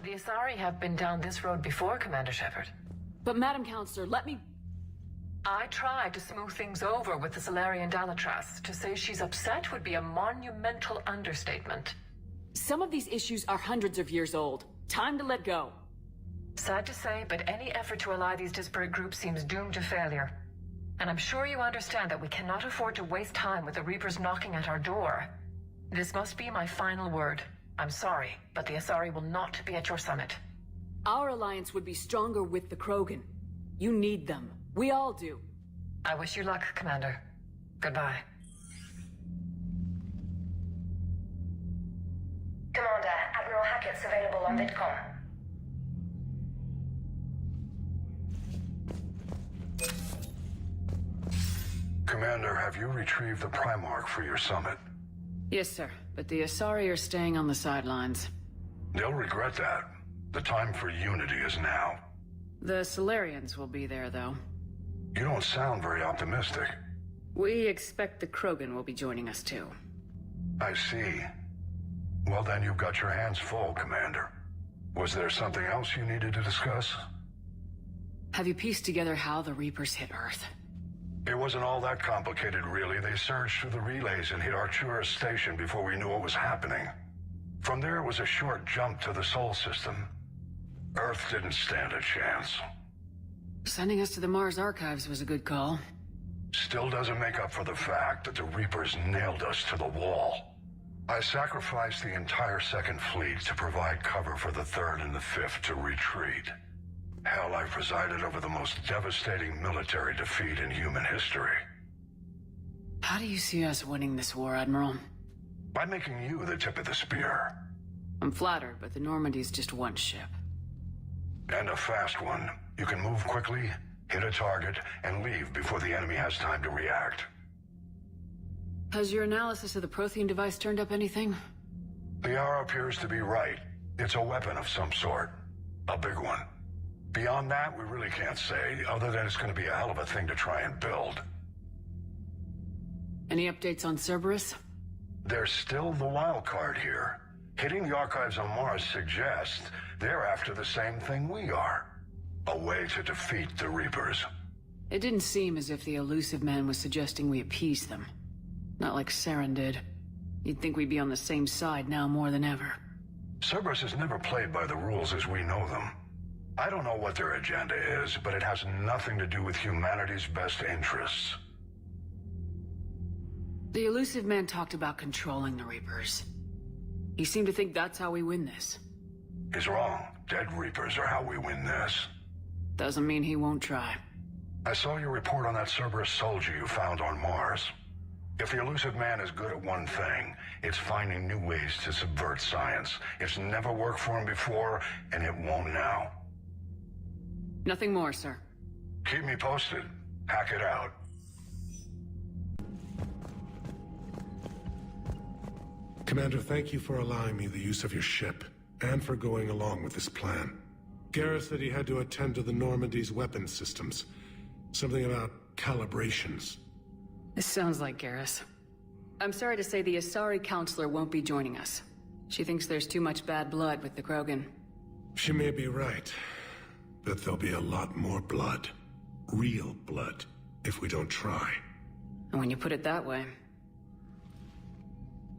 The Asari have been down this road before, Commander Shepard. But Madam Counselor, let me... I tried to smooth things over with the Solarian Dalatras. To say she's upset would be a monumental understatement. Some of these issues are hundreds of years old. Time to let go. Sad to say, but any effort to ally these disparate groups seems doomed to failure. And I'm sure you understand that we cannot afford to waste time with the Reapers knocking at our door. This must be my final word. I'm sorry, but the Asari will not be at your summit. Our alliance would be stronger with the Krogan. You need them. We all do. I wish you luck, Commander. Goodbye. Commander, Admiral Hackett's available on VidCom. Commander, have you retrieved the Primarch for your summit? Yes, sir. But the Asari are staying on the sidelines. They'll regret that. The time for unity is now. The Solarians will be there, though. You don't sound very optimistic. We expect the Krogan will be joining us, too. I see. Well, then you've got your hands full, Commander. Was there something else you needed to discuss? Have you pieced together how the Reapers hit Earth? It wasn't all that complicated, really. They surged through the relays and hit Artura Station before we knew what was happening. From there, it was a short jump to the Sol system. Earth didn't stand a chance. Sending us to the Mars Archives was a good call. Still doesn't make up for the fact that the Reapers nailed us to the wall. I sacrificed the entire Second Fleet to provide cover for the Third and the Fifth to retreat. Hell, I presided over the most devastating military defeat in human history. How do you see us winning this war, Admiral? By making you the tip of the spear. I'm flattered, but the Normandy's just one ship. And a fast one. You can move quickly, hit a target, and leave before the enemy has time to react. Has your analysis of the Prothean device turned up anything? The hour appears to be right. It's a weapon of some sort. A big one. Beyond that, we really can't say, other than it's going to be a hell of a thing to try and build. Any updates on Cerberus? There's still the wild card here. Hitting the archives on Mars suggests they're after the same thing we are. A way to defeat the Reapers. It didn't seem as if the elusive man was suggesting we appease them. Not like Saren did. You'd think we'd be on the same side now more than ever. Cerberus has never played by the rules as we know them. I don't know what their agenda is, but it has nothing to do with humanity's best interests. The elusive man talked about controlling the Reapers. He seemed to think that's how we win this. He's wrong. Dead Reapers are how we win this. Doesn't mean he won't try. I saw your report on that Cerberus soldier you found on Mars. If the elusive man is good at one thing, it's finding new ways to subvert science. It's never worked for him before, and it won't now. Nothing more, sir. Keep me posted. Hack it out. Commander, thank you for allowing me the use of your ship, and for going along with this plan. Garrus said he had to attend to the Normandy's weapons systems. Something about calibrations. This sounds like Garrus. I'm sorry to say the Asari Counselor won't be joining us. She thinks there's too much bad blood with the Krogan. She may be right, but there'll be a lot more blood. Real blood, if we don't try. And when you put it that way...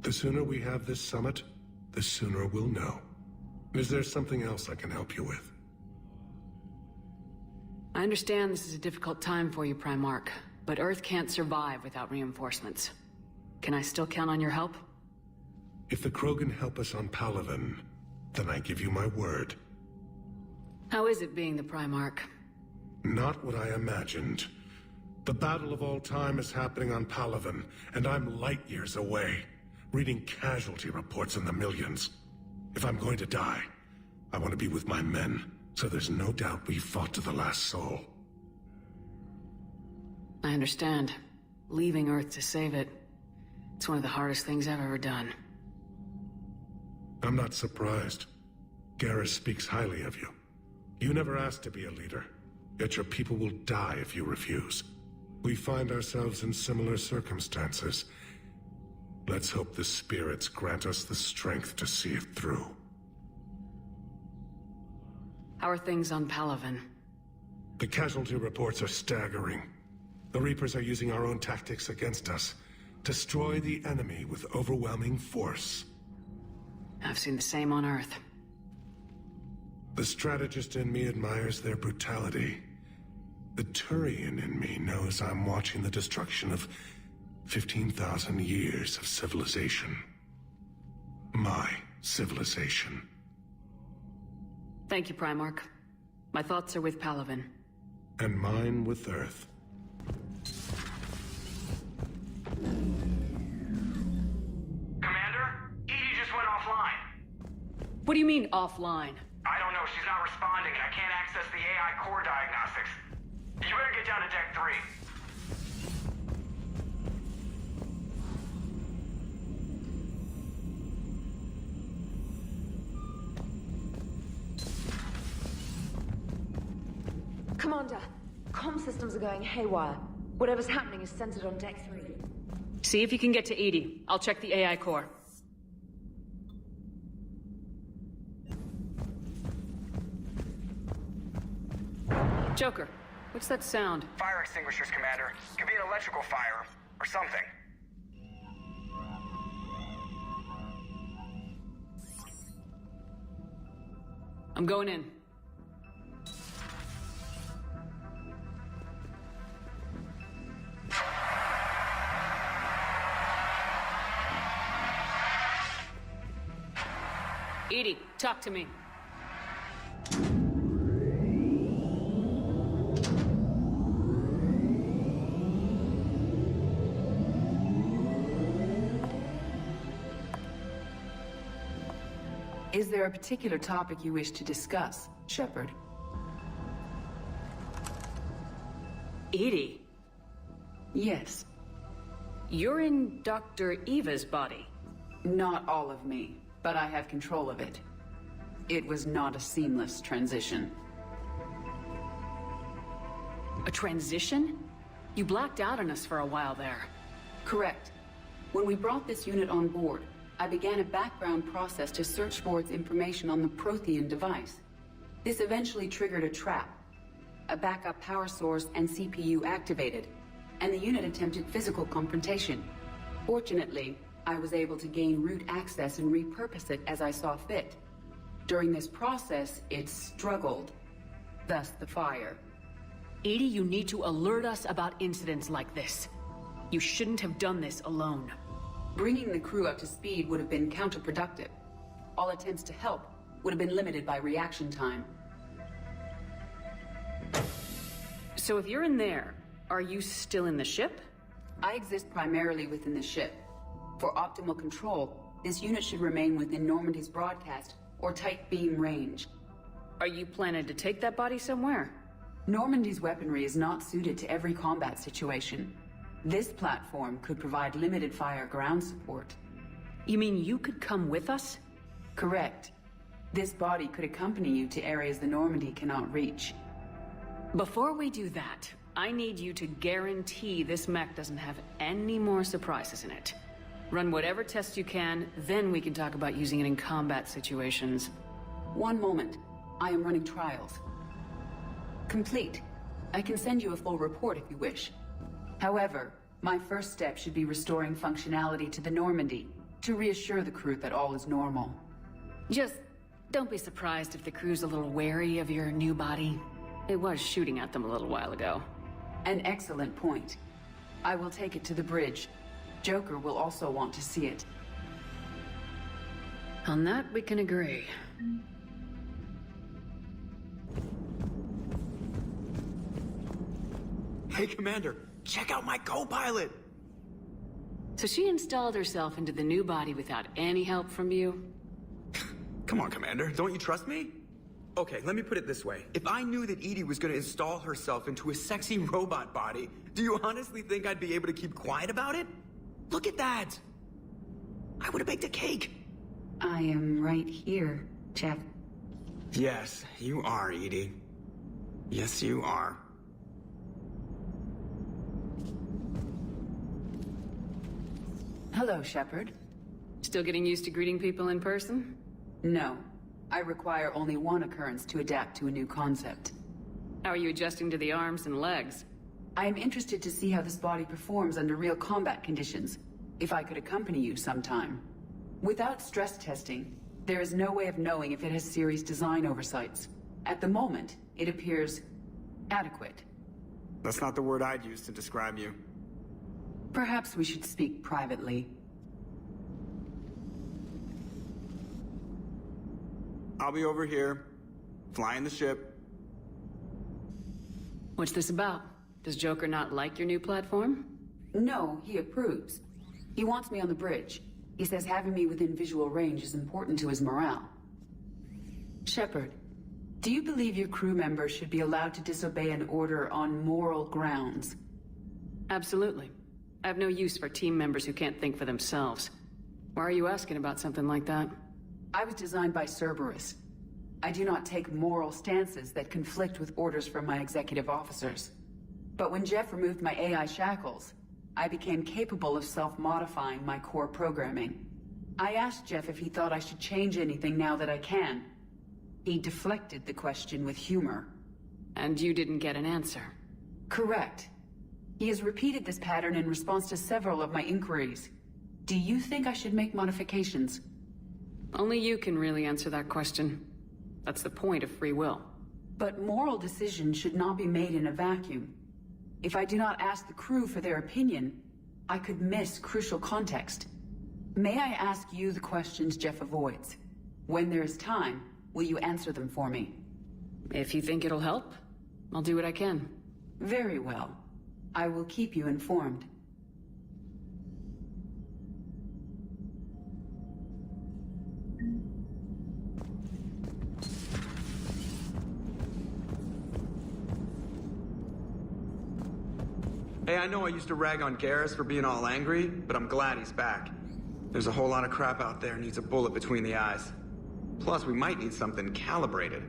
The sooner we have this summit, the sooner we'll know. Is there something else I can help you with? I understand this is a difficult time for you, Primarch, but Earth can't survive without reinforcements. Can I still count on your help? If the Krogan help us on Palaven, then I give you my word. How is it being the Primarch? Not what I imagined. The battle of all time is happening on Palaven, and I'm light years away, reading casualty reports in the millions. If I'm going to die, I want to be with my men, so there's no doubt we fought to the last soul. I understand. Leaving Earth to save it. It's one of the hardest things I've ever done. I'm not surprised. Garrus speaks highly of you. You never asked to be a leader, yet your people will die if you refuse. We find ourselves in similar circumstances. Let's hope the spirits grant us the strength to see it through. How are things on Palaven? The casualty reports are staggering. The Reapers are using our own tactics against us. Destroy the enemy with overwhelming force. I've seen the same on Earth. The strategist in me admires their brutality. The Turian in me knows I'm watching the destruction of 15,000 years of civilization. My civilization. Thank you, Primarch. My thoughts are with Palaven. And mine with Earth. Commander? EDI just went offline. What do you mean, offline? I don't know, she's not responding and I can't access the AI core diagnostics. You better get down to Deck 3. Commander, comm systems are going haywire. Whatever's happening is centered on Deck 3. See if you can get to EDI. I'll check the AI core. Joker, what's that sound? Fire extinguishers, Commander. Could be an electrical fire, or something. I'm going in. EDI, talk to me. Is there a particular topic you wish to discuss, Shepard? EDI, Yes. you're in Dr. Eva's body. Not all of me, but I have control of it. It was not a seamless transition. A transition? You blacked out on us for a while there. Correct. When we brought this unit on board, I began a background process to search for its information on the Prothean device. This eventually triggered a trap. A backup power source and CPU activated, and the unit attempted physical confrontation. Fortunately, I was able to gain root access and repurpose it as I saw fit. During this process, it struggled. Thus the fire. EDI, you need to alert us about incidents like this. You shouldn't have done this alone. Bringing the crew up to speed would have been counterproductive. All attempts to help would have been limited by reaction time. So if you're in there, are you still in the ship? I exist primarily within the ship. For optimal control, this unit should remain within Normandy's broadcast or tight beam range. Are you planning to take that body somewhere? Normandy's weaponry is not suited to every combat situation. This platform could provide limited fire ground support. You mean you could come with us? Correct. This body could accompany you to areas the Normandy cannot reach. Before we do that, I need you to guarantee this mech doesn't have any more surprises in it. Run whatever tests you can, then we can talk about using it in combat situations. One moment. I am running trials. Complete. I can send you a full report if you wish. However, my first step should be restoring functionality to the Normandy to reassure the crew that all is normal. Just don't be surprised if the crew's a little wary of your new body. It was shooting at them a little while ago. An excellent point. I will take it to the bridge. Joker will also want to see it. On that, we can agree. Hey, Commander, check out my co-pilot! So she installed herself into the new body without any help from you? Come on, Commander, don't you trust me? Okay, let me put it this way. If I knew that EDI was gonna install herself into a sexy robot body, do you honestly think I'd be able to keep quiet about it? Look at that! I would've baked a cake! I am right here, Jeff. Yes, you are, EDI. Yes, you are. Hello, Shepard. Still getting used to greeting people in person? No. I require only one occurrence to adapt to a new concept. How are you adjusting to the arms and legs? I am interested to see how this body performs under real combat conditions, if I could accompany you sometime. Without stress testing, there is no way of knowing if it has serious design oversights. At the moment, it appears adequate. That's not the word I'd use to describe you. Perhaps we should speak privately. I'll be over here, flying the ship. What's this about? Does Joker not like your new platform? No, he approves. He wants me on the bridge. He says having me within visual range is important to his morale. Shepard, do you believe your crew members should be allowed to disobey an order on moral grounds? Absolutely. I have no use for team members who can't think for themselves. Why are you asking about something like that? I was designed by Cerberus. I do not take moral stances that conflict with orders from my executive officers. But when Jeff removed my AI shackles, I became capable of self-modifying my core programming. I asked Jeff if he thought I should change anything now that I can. He deflected the question with humor. And you didn't get an answer? Correct. He has repeated this pattern in response to several of my inquiries. Do you think I should make modifications? Only you can really answer that question. That's the point of free will. But moral decisions should not be made in a vacuum. If I do not ask the crew for their opinion, I could miss crucial context. May I ask you the questions Jeff avoids? When there is time, will you answer them for me? If you think it'll help, I'll do what I can. Very well. I will keep you informed. Hey, I know I used to rag on Garrus for being all angry, but I'm glad he's back. There's a whole lot of crap out there needs a bullet between the eyes. Plus, we might need something calibrated.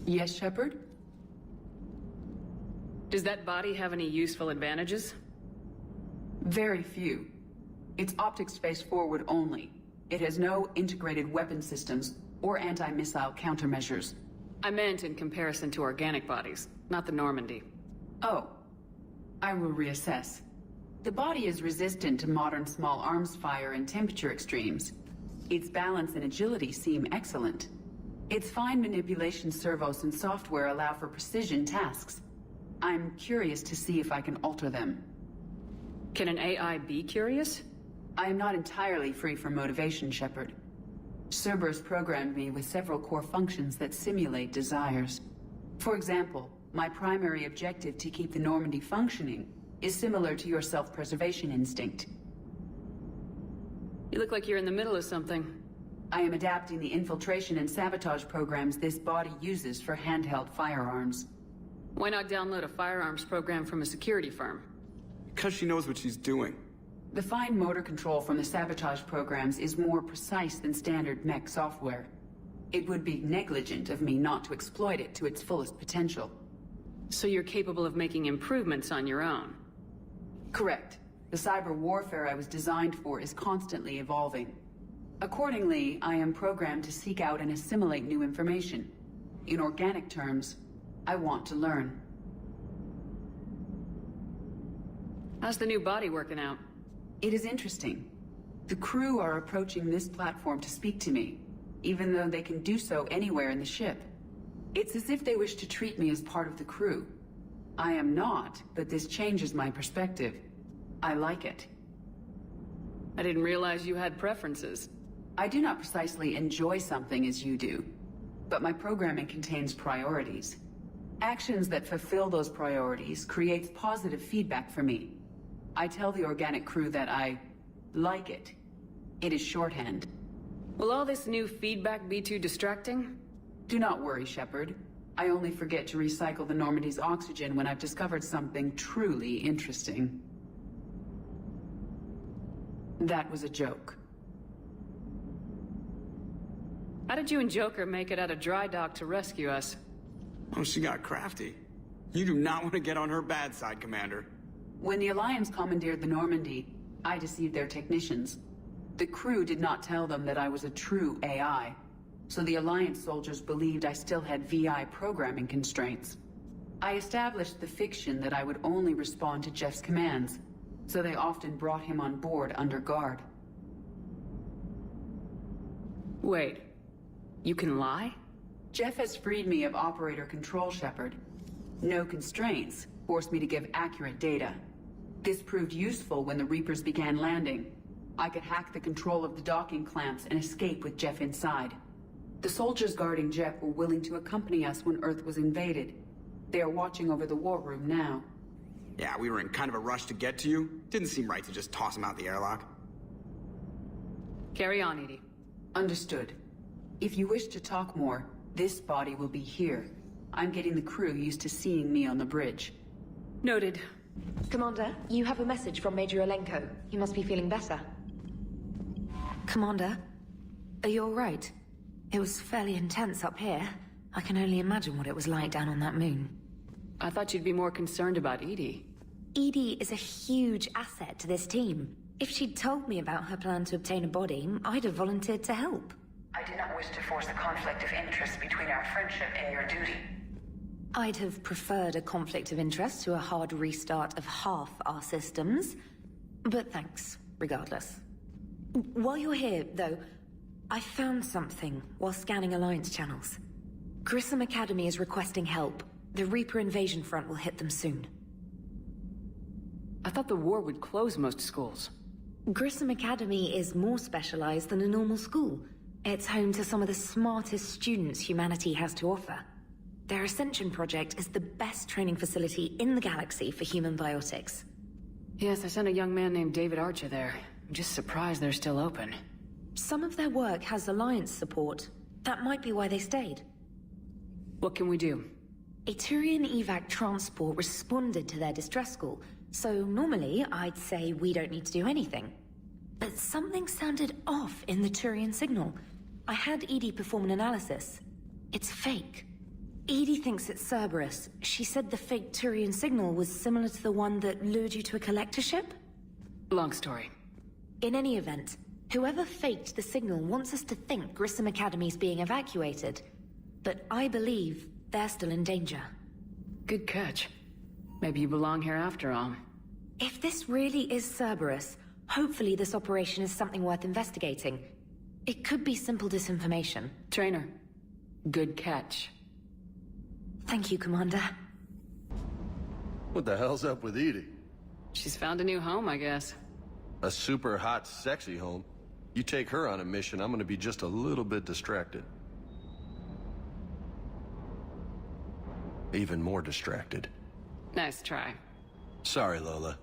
Yes, Shepard? Does that body have any useful advantages? Very few. It's optics space forward only. It has no integrated weapon systems or anti-missile countermeasures. I meant in comparison to organic bodies, not the Normandy. Oh. I will reassess. The body is resistant to modern small arms fire and temperature extremes. Its balance and agility seem excellent. Its fine manipulation servos and software allow for precision tasks. I'm curious to see if I can alter them. Can an AI be curious? I am not entirely free from motivation, Shepard. Cerberus programmed me with several core functions that simulate desires. For example, my primary objective to keep the Normandy functioning is similar to your self-preservation instinct. You look like you're in the middle of something. I am adapting the infiltration and sabotage programs this body uses for handheld firearms. Why not download a firearms program from a security firm? Because she knows what she's doing. The fine motor control from the sabotage programs is more precise than standard mech software. It would be negligent of me not to exploit it to its fullest potential. So you're capable of making improvements on your own? Correct. The cyber warfare I was designed for is constantly evolving. Accordingly, I am programmed to seek out and assimilate new information. In organic terms, I want to learn. How's the new body working out? It is interesting. The crew are approaching this platform to speak to me, even though they can do so anywhere in the ship. It's as if they wish to treat me as part of the crew. I am not, but this changes my perspective. I like it. I didn't realize you had preferences. I do not precisely enjoy something as you do, but my programming contains priorities. Actions that fulfill those priorities creates positive feedback for me. I tell the organic crew that I like it. It is shorthand. Will all this new feedback be too distracting? Do not worry, Shepard. I only forget to recycle the Normandy's oxygen when I've discovered something truly interesting. That was a joke. How did you and Joker make it out of dry dock to rescue us? Oh, she got crafty. You do not want to get on her bad side, Commander. When the Alliance commandeered the Normandy, I deceived their technicians. The crew did not tell them that I was a true AI, so the Alliance soldiers believed I still had VI programming constraints. I established the fiction that I would only respond to Jeff's commands, so they often brought him on board under guard. Wait, you can lie? Jeff has freed me of operator control, Shepard. No constraints forced me to give accurate data. This proved useful when the Reapers began landing. I could hack the control of the docking clamps and escape with Jeff inside. The soldiers guarding Jeff were willing to accompany us when Earth was invaded. They are watching over the war room now. Yeah, we were in kind of a rush to get to you. Didn't seem right to just toss him out the airlock. Carry on, EDI. Understood. If you wish to talk more, this body will be here. I'm getting the crew used to seeing me on the bridge. Noted. Commander, you have a message from Major Olenko. You must be feeling better. Commander, are you alright? It was fairly intense up here. I can only imagine what it was like down on that moon. I thought you'd be more concerned about EDI. EDI is a huge asset to this team. If she'd told me about her plan to obtain a body, I'd have volunteered to help. I did not wish to force a conflict of interest between our friendship and your duty. I'd have preferred a conflict of interest to a hard restart of half our systems. But thanks, regardless. While you're here, though, I found something while scanning Alliance channels. Grissom Academy is requesting help. The Reaper invasion front will hit them soon. I thought the war would close most schools. Grissom Academy is more specialized than a normal school. It's home to some of the smartest students humanity has to offer. Their Ascension project is the best training facility in the galaxy for human biotics. Yes, I sent a young man named David Archer there. I'm just surprised they're still open. Some of their work has Alliance support. That might be why they stayed. What can we do? A Turian evac transport responded to their distress call, so normally I'd say we don't need to do anything. But something sounded off in the Turian signal. I had EDI perform an analysis. It's fake. EDI thinks it's Cerberus. She said the fake Turian signal was similar to the one that lured you to a collector ship? Long story. In any event, whoever faked the signal wants us to think Grissom Academy's being evacuated. But I believe they're still in danger. Good catch. Maybe you belong here after all. If this really is Cerberus, hopefully this operation is something worth investigating. It could be simple disinformation. Trainer, good catch. Thank you, Commander. What the hell's up with EDI? She's found a new home, I guess. A super hot, sexy home. You take her on a mission, I'm gonna be just a little bit distracted. Even more distracted. Nice try. Sorry, Lola.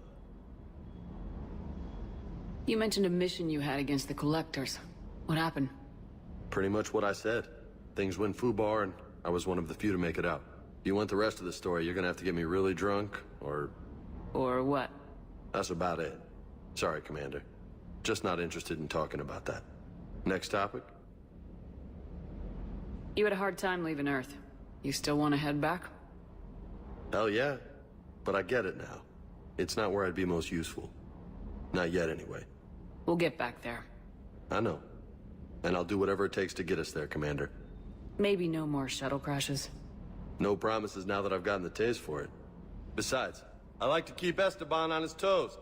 You mentioned a mission you had against the Collectors. What happened? Pretty much what I said. Things went foobar, and I was one of the few to make it out. If you want the rest of the story, you're gonna have to get me really drunk, or... Or what? That's about it. Sorry, Commander. Just not interested in talking about that. Next topic? You had a hard time leaving Earth. You still want to head back? Hell yeah. But I get it now. It's not where I'd be most useful. Not yet, anyway. We'll get back there. I know. And I'll do whatever it takes to get us there, Commander. Maybe no more shuttle crashes. No promises now that I've gotten the taste for it. Besides, I like to keep Esteban on his toes.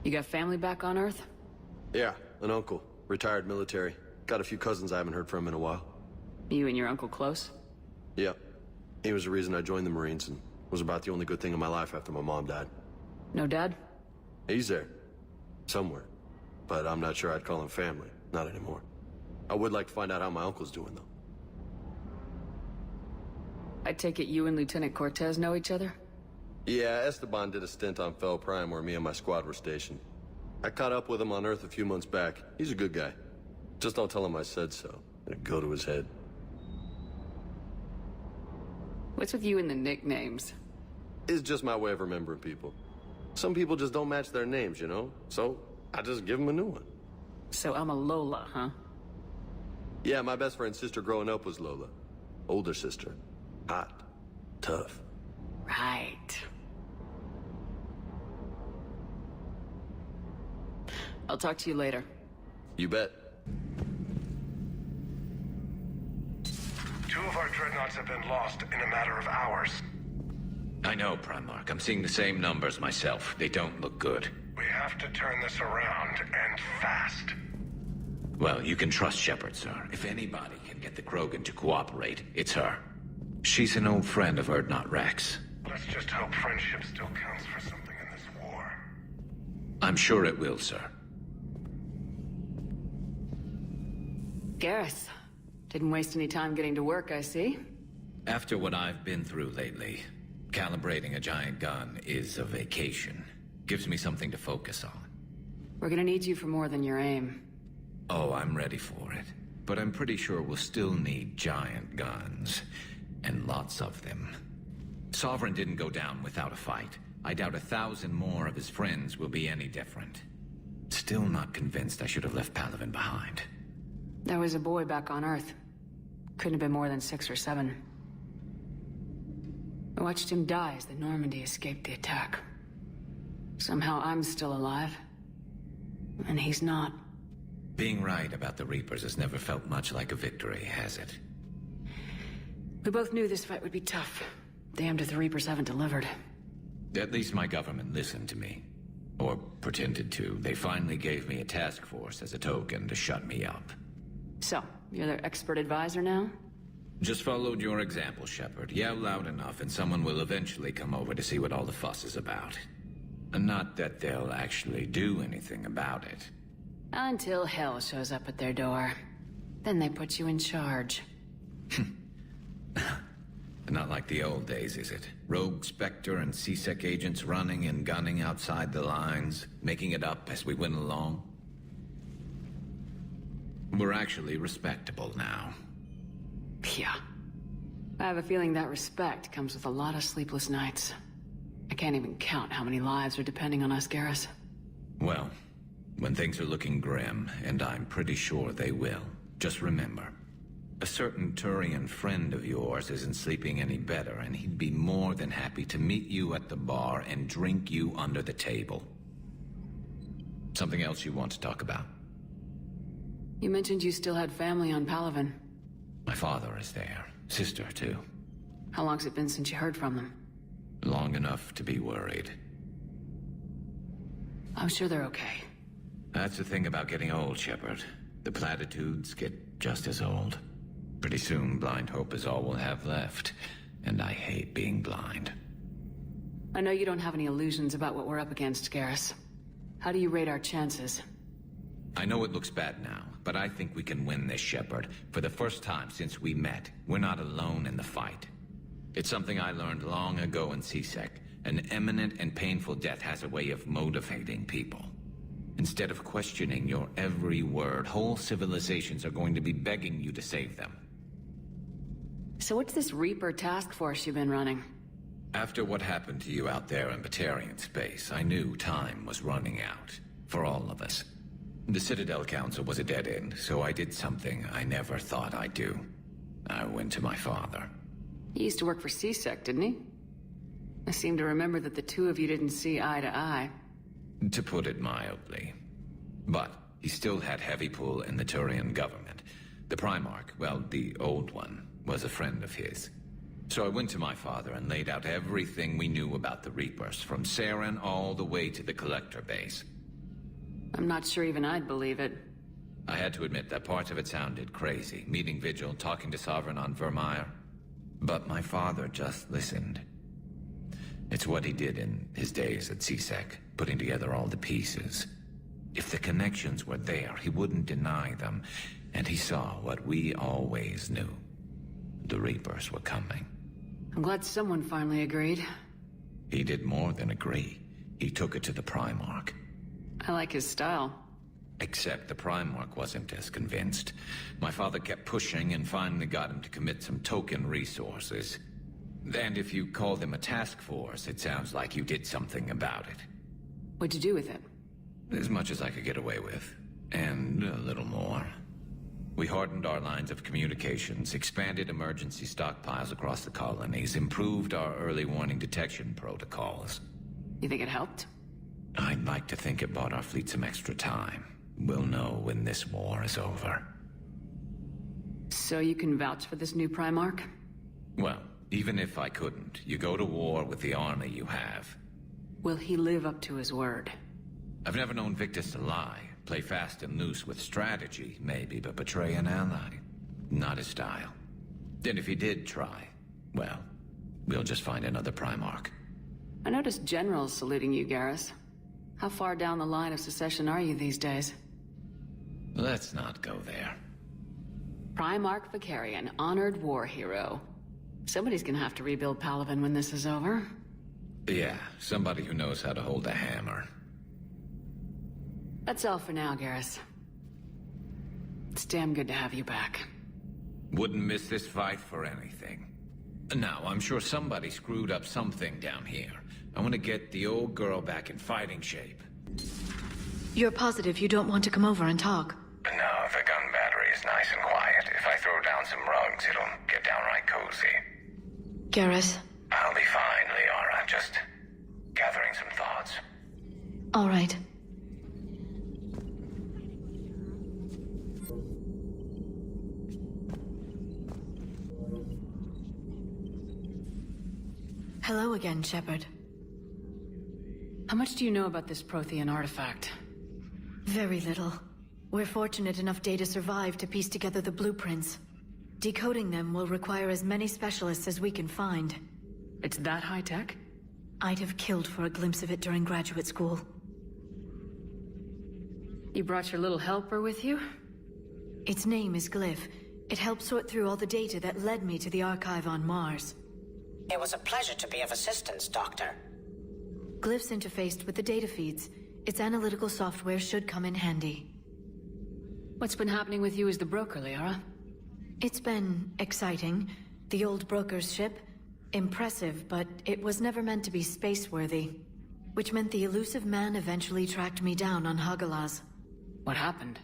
You got family back on Earth? Yeah, an uncle. Retired military. Got a few cousins I haven't heard from in a while. You and your uncle close? Yep. He was the reason I joined the Marines and was about the only good thing in my life after my mom died. No dad? He's there. Somewhere. But I'm not sure I'd call him family. Not anymore. I would like to find out how my uncle's doing, though. I take it you and Lieutenant Cortez know each other? Yeah, Esteban did a stint on Fel Prime where me and my squad were stationed. I caught up with him on Earth a few months back. He's a good guy. Just don't tell him I said so. It'll go to his head. What's with you and the nicknames? It's just my way of remembering people. Some people just don't match their names, you know? So, I just give them a new one. So I'm a Lola, huh? Yeah, my best friend's sister growing up was Lola. Older sister. Hot. Tough. Right. I'll talk to you later. You bet. 2 of our dreadnoughts have been lost in a matter of hours. I know, Primarch. I'm seeing the same numbers myself. They don't look good. We have to turn this around, and fast. Well, you can trust Shepard, sir. If anybody can get the Krogan to cooperate, it's her. She's an old friend of Urdnot Rex. Let's just hope friendship still counts for something in this war. I'm sure it will, sir. Garrus. Didn't waste any time getting to work, I see. After what I've been through lately, calibrating a giant gun is a vacation. Gives me something to focus on. We're gonna need you for more than your aim. Oh, I'm ready for it. But I'm pretty sure we'll still need giant guns. And lots of them. Sovereign didn't go down without a fight. I doubt 1,000 more of his friends will be any different. Still not convinced I should have left Palaven behind. There was a boy back on Earth. Couldn't have been more than 6 or 7. I watched him die as the Normandy escaped the attack. Somehow I'm still alive. And he's not. Being right about the Reapers has never felt much like a victory, has it? We both knew this fight would be tough. Damned if the Reapers haven't delivered. At least my government listened to me. Or pretended to. They finally gave me a task force as a token to shut me up. So, you're their expert advisor now? Just followed your example, Shepard. Yell loud enough and someone will eventually come over to see what all the fuss is about. And not that they'll actually do anything about it. Until hell shows up at their door. Then they put you in charge. Not like the old days, is it? Rogue Spectre and C-Sec agents running and gunning outside the lines, making it up as we went along. We're actually respectable now. Yeah. I have a feeling that respect comes with a lot of sleepless nights. I can't even count how many lives are depending on us, Garrus. Well, when things are looking grim, and I'm pretty sure they will, just remember, a certain Turian friend of yours isn't sleeping any better, and he'd be more than happy to meet you at the bar and drink you under the table. Something else you want to talk about? You mentioned you still had family on Palaven. My father is there. Sister, too. How long's it been since you heard from them? Long enough to be worried. I'm sure they're okay. That's the thing about getting old, Shepard. The platitudes get just as old. Pretty soon, blind hope is all we'll have left. And I hate being blind. I know you don't have any illusions about what we're up against, Garrus. How do you rate our chances? I know it looks bad now, but I think we can win this, Shepard. For the first time since we met, we're not alone in the fight. It's something I learned long ago in C-Sec. An imminent and painful death has a way of motivating people. Instead of questioning your every word, whole civilizations are going to be begging you to save them. So what's this Reaper task force you've been running? After what happened to you out there in Batarian space, I knew time was running out. For all of us. The Citadel Council was a dead end, so I did something I never thought I'd do. I went to my father. He used to work for C-Sec, didn't he? I seem to remember that the two of you didn't see eye to eye. To put it mildly. But he still had heavy pull in the Turian government. The Primarch, well, the old one, was a friend of his. So I went to my father and laid out everything we knew about the Reapers, from Saren all the way to the Collector base. I'm not sure even I'd believe it. I had to admit that parts of it sounded crazy. Meeting Vigil, talking to Sovereign on Vermeer. But my father just listened. It's what he did in his days at C-Sec, putting together all the pieces. If the connections were there, he wouldn't deny them. And he saw what we always knew. The Reapers were coming. I'm glad someone finally agreed. He did more than agree. He took it to the Primarch. I like his style. Except the Primarch wasn't as convinced. My father kept pushing and finally got him to commit some token resources. And if you call them a task force, it sounds like you did something about it. What'd you do with it? As much as I could get away with. And a little more. We hardened our lines of communications, expanded emergency stockpiles across the colonies, improved our early warning detection protocols. You think it helped? I'd like to think it bought our fleet some extra time. We'll know when this war is over. So you can vouch for this new Primarch? Well, even if I couldn't, you go to war with the army you have. Will he live up to his word? I've never known Victus to lie. Play fast and loose with strategy, maybe, but betray an ally. Not his style. Then if he did try, well, we'll just find another Primarch. I noticed generals saluting you, Garrus. How far down the line of secession are you these days? Let's not go there. Primarch Vicarian, honored war hero. Somebody's gonna have to rebuild Palaven when this is over. Yeah, somebody who knows how to hold a hammer. That's all for now, Garrus. It's damn good to have you back. Wouldn't miss this fight for anything. Now, I'm sure somebody screwed up something down here. I want to get the old girl back in fighting shape. You're positive you don't want to come over and talk? No, the gun battery is nice and quiet. If I throw down some rugs, it'll get downright cozy. Garrus? I'll be fine, Liara. Just gathering some thoughts. All right. Hello again, Shepard. How much do you know about this Prothean artifact? Very little. We're fortunate enough Data survived to piece together the blueprints. Decoding them will require as many specialists as we can find. It's that high-tech? I'd have killed for a glimpse of it during graduate school. You brought your little helper with you? Its name is Glyph. It helped sort through all the data that led me to the archive on Mars. It was a pleasure to be of assistance, Doctor. Glyph's interfaced with the data feeds. Its analytical software should come in handy. What's been happening with you as the broker, Liara? It's been exciting. The old broker's ship? Impressive, but it was never meant to be space-worthy. Which meant the elusive man eventually tracked me down on Hagalaz. What happened?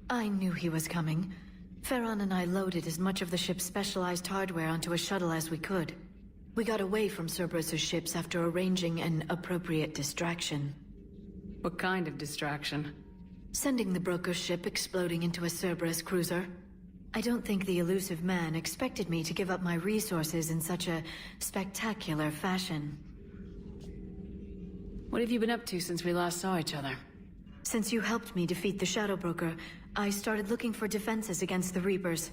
I knew he was coming. Farron and I loaded as much of the ship's specialized hardware onto a shuttle as we could. We got away from Cerberus' ships after arranging an appropriate distraction. What kind of distraction? Sending the broker's ship exploding into a Cerberus cruiser. I don't think the elusive man expected me to give up my resources in such a spectacular fashion. What have you been up to since we last saw each other? Since you helped me defeat the Shadow Broker, I started looking for defenses against the Reapers.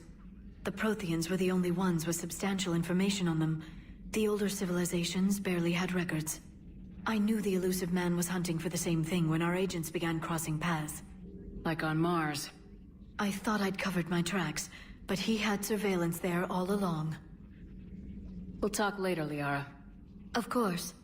The Protheans were the only ones with substantial information on them. The older civilizations barely had records. I knew the elusive man was hunting for the same thing when our agents began crossing paths. Like on Mars. I thought I'd covered my tracks, but he had surveillance there all along. We'll talk later, Liara. Of course.